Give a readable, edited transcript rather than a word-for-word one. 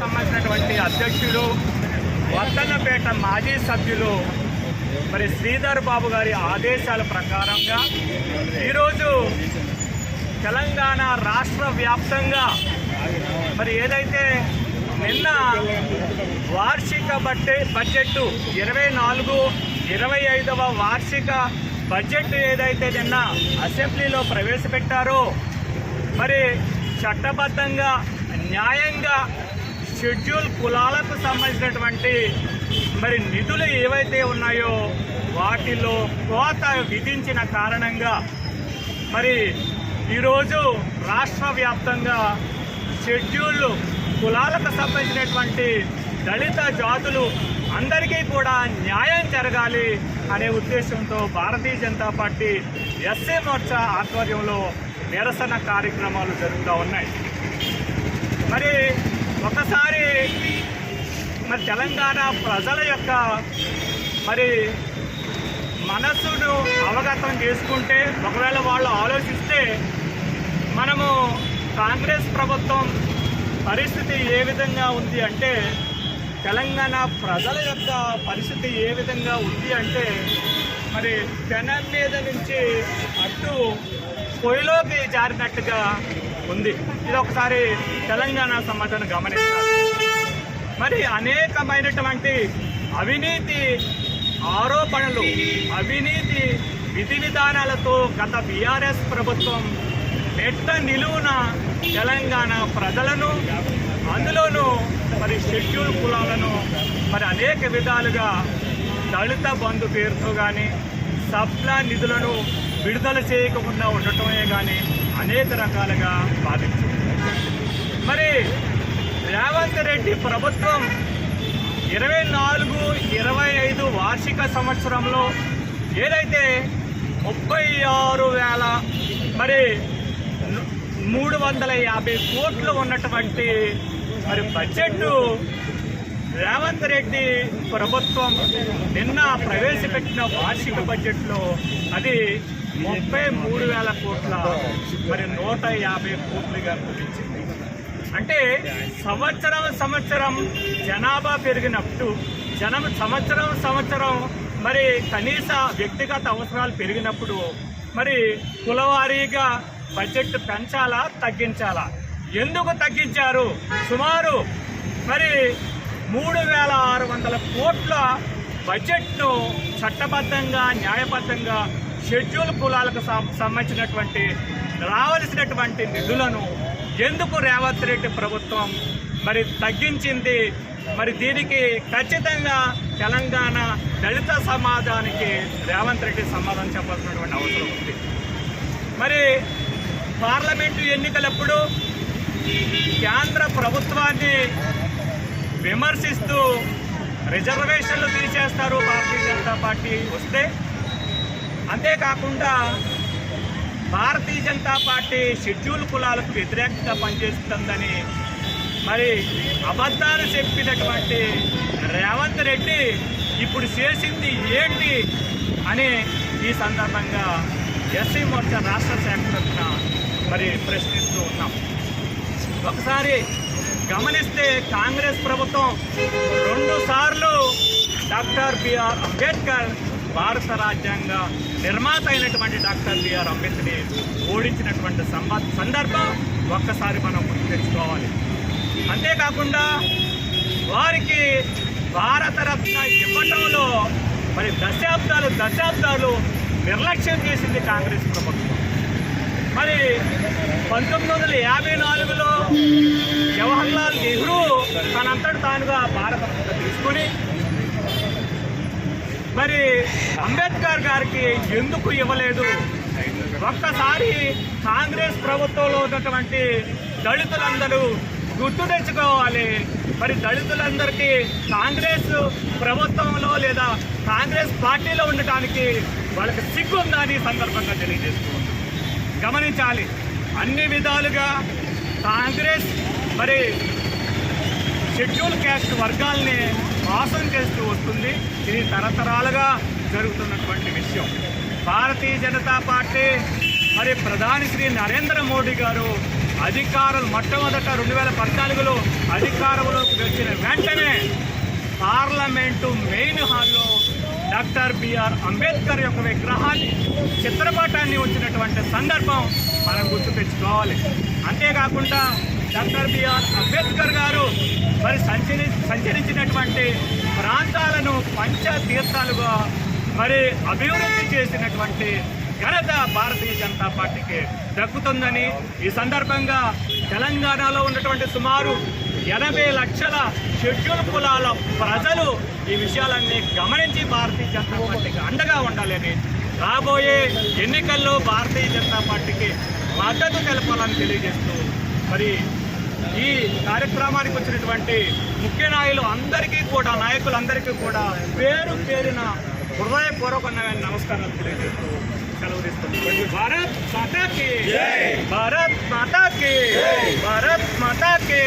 సంబంధించినటువంటి అధ్యక్షులు వర్ధన్నపేట మాజీ సభ్యులు మరి శ్రీధర్ బాబు గారి ఆదేశాల ప్రకారంగా ఈరోజు తెలంగాణ రాష్ట్ర వ్యాప్తంగా మరి ఏదైతే నిన్న వార్షిక బడ్జెట్ 24-25వ వార్షిక బడ్జెట్ ఏదైతే నిన్న అసెంబ్లీలో ప్రవేశపెట్టారో మరి చట్టబద్ధంగా న్యాయంగా షెడ్యూల్ కులాలకు సంబంధించినటువంటి మరి నిధులు ఏవైతే ఉన్నాయో వాటిలో కోత విధించిన కారణంగా మరి ఈరోజు రాష్ట్ర వ్యాప్తంగా షెడ్యూల్ కులాలకు సంబంధించినటువంటి దళిత జాతులు అందరికీ కూడా న్యాయం జరగాలి అనే ఉద్దేశంతో భారతీయ జనతా పార్టీ ఎస్సీ మోర్చా ఆధ్వర్యంలో నిరసన కార్యక్రమాలు జరుగుతూ ఉన్నాయి. మరి ఒకసారి మరి తెలంగాణ ప్రజల యొక్క మరి మనస్సును అవగతం చేసుకుంటే ఒకవేళ వాళ్ళు ఆలోచిస్తే మనము కాంగ్రెస్ ప్రభుత్వం పరిస్థితి ఏ విధంగా ఉంది అంటే తెలంగాణ ప్రజల యొక్క పరిస్థితి ఏ విధంగా ఉంది అంటే మరి పెనం మీద నుంచి అడ్డు పొయ్యిలోకి జారినట్టుగా ఉంది. ఇది ఒకసారి తెలంగాణ సమాజాన్ని గమనించాలి. మరి అనేకమైనటువంటి అవినీతి ఆరోపణలు, అవినీతి విధి విధానాలతో గత బీఆర్ఎస్ ప్రభుత్వం నెట్ట నిలువున తెలంగాణ ప్రజలను అందులోనూ మరి షెడ్యూల్ కులాలను మరి అనేక విధాలుగా దళిత బంధు పేరుతో కానీ సప్లా నిధులను విడుదల చేయకుండా ఉండటమే కానీ అనేక రకాలుగా బాధించింది. మరి రేవంత్ రెడ్డి ప్రభుత్వం 24-25 వార్షిక సంవత్సరంలో ఏదైతే 36,000 మరి 350 కోట్లు ఉన్నటువంటి మరి బడ్జెట్ రేవంత్ రెడ్డి ప్రభుత్వం నిన్న ప్రవేశపెట్టిన వార్షిక బడ్జెట్లో అది 33,000 కోట్ల మరి 150 కోట్లుగా కుదించింది. అంటే సంవత్సరం జనాభా పెరిగినప్పుడు సంవత్సరం మరి కనీస వ్యక్తిగత అవసరాలు పెరిగినప్పుడు మరి కులవారీగా బడ్జెట్ పెంచాలా తగ్గించాలా? ఎందుకు తగ్గించారు? సుమారు మరి 3,600 కోట్ల బడ్జెట్ను చట్టబద్ధంగా న్యాయబద్ధంగా షెడ్యూల్ కులాలకు సంబంధించినటువంటి రావాల్సినటువంటి నిధులను ఎందుకు రేవంత్ రెడ్డి ప్రభుత్వం మరి తగ్గించింది? మరి దీనికి ఖచ్చితంగా తెలంగాణ దళిత సమాజానికి రేవంత్ రెడ్డి సమాధానం చెప్పాల్సినటువంటి అవసరం ఉంది. మరి పార్లమెంటు ఎన్నికలప్పుడు కేంద్ర ప్రభుత్వాన్ని విమర్శిస్తూ రిజర్వేషన్లు తీసేస్తారు భారతీయ జనతా పార్టీ వస్తే. అంతేకాకుండా భారతీయ జనతా పార్టీ షెడ్యూల్ కులాలకు వ్యతిరేకంగా పనిచేస్తుందని మరి అబద్ధాలు చెప్పినటువంటి రేవంత్ రెడ్డి ఇప్పుడు చేసింది ఏంటి అని ఈ సందర్భంగా ఎస్సీ మోర్చా రాష్ట్ర శాఖ తరఫున మరి ప్రశ్నిస్తూ ఉన్నాం. ఒకసారి గమనిస్తే కాంగ్రెస్ ప్రభుత్వం 2 సార్లు డాక్టర్ బిఆర్ అంబేద్కర్ భారత రాజ్యాంగ నిర్మాత అయినటువంటి డాక్టర్ బిఆర్ అంబేద్కర్ని ఓడించినటువంటి సందర్భం ఒక్కసారి మనం గుర్తు తెచ్చుకోవాలి. అంతేకాకుండా వారికి భారతరత్న ఇవ్వటంలో మరి దశాబ్దాలు నిర్లక్ష్యం చేసింది కాంగ్రెస్ ప్రభుత్వం. మరి 1954లో జవహర్లాల్ నెహ్రూ తనంతటి తానుగా భారతరత్న తీసుకుని మరి అంబేద్కర్ గారికి ఎందుకు ఇవ్వలేదు? ఒక్కసారి కాంగ్రెస్ ప్రభుత్వంలో ఉన్నటువంటి దళితులందరూ గుర్తు తెచ్చుకోవాలి. మరి దళితులందరికీ కాంగ్రెస్ ప్రభుత్వంలో లేదా కాంగ్రెస్ పార్టీలో ఉండటానికి వాళ్ళకి సిగ్గు ఉందని సందర్భంగా తెలియజేస్తున్నాం. గమనించాలి, అన్ని విధాలుగా కాంగ్రెస్ మరి షెడ్యూల్ క్యాస్ట్ వర్గాల్ని మోసం చేస్తూ వస్తుంది. ఇది తరతరాలుగా జరుగుతున్నటువంటి విషయం. భారతీయ జనతా పార్టీ మరి ప్రధాని శ్రీ నరేంద్ర మోడీ గారు అధికారులు మొట్టమొదట 2014లో అధికారంలోకి వచ్చిన వెంటనే పార్లమెంటు మెయిన్ హాల్లో డాక్టర్ బిఆర్ అంబేద్కర్ యొక్క విగ్రహాన్ని చిత్రపటాన్ని ఉంచినటువంటి సందర్భం మనం గుర్తు తెచ్చుకోవాలి. అంతేకాకుండా డాక్టర్ బిఆర్ అంబేద్కర్ గారు మరి సంచరించినటువంటి ప్రాంతాలను పంచతీర్థాలుగా మరి అభివృద్ధి చేసినటువంటి ఘనత భారతీయ జనతా పార్టీకి దక్కుతుందని ఈ సందర్భంగా తెలంగాణలో ఉన్నటువంటి సుమారు 80 లక్షల షెడ్యూల్ కులాల ప్రజలు ఈ విషయాలన్నీ గమనించి భారతీయ జనతా పార్టీకి అండగా ఉండాలని, రాబోయే ఎన్నికల్లో భారతీయ జనతా పార్టీకి మద్దతు తెలపాలని తెలియజేస్తూ మరి ఈ కార్యక్రమానికి వచ్చినటువంటి ముఖ్య నాయకులందరికీ కూడా పేరు పేరున హృదయపూర్వకమైన నమస్కారాలు తెలియజేస్తూ సెలవు తీసుకుంటున్నాను. భారత్ మాతా కీ జై, భారత్ మాతా కీ, భారత్ మాతా కీ.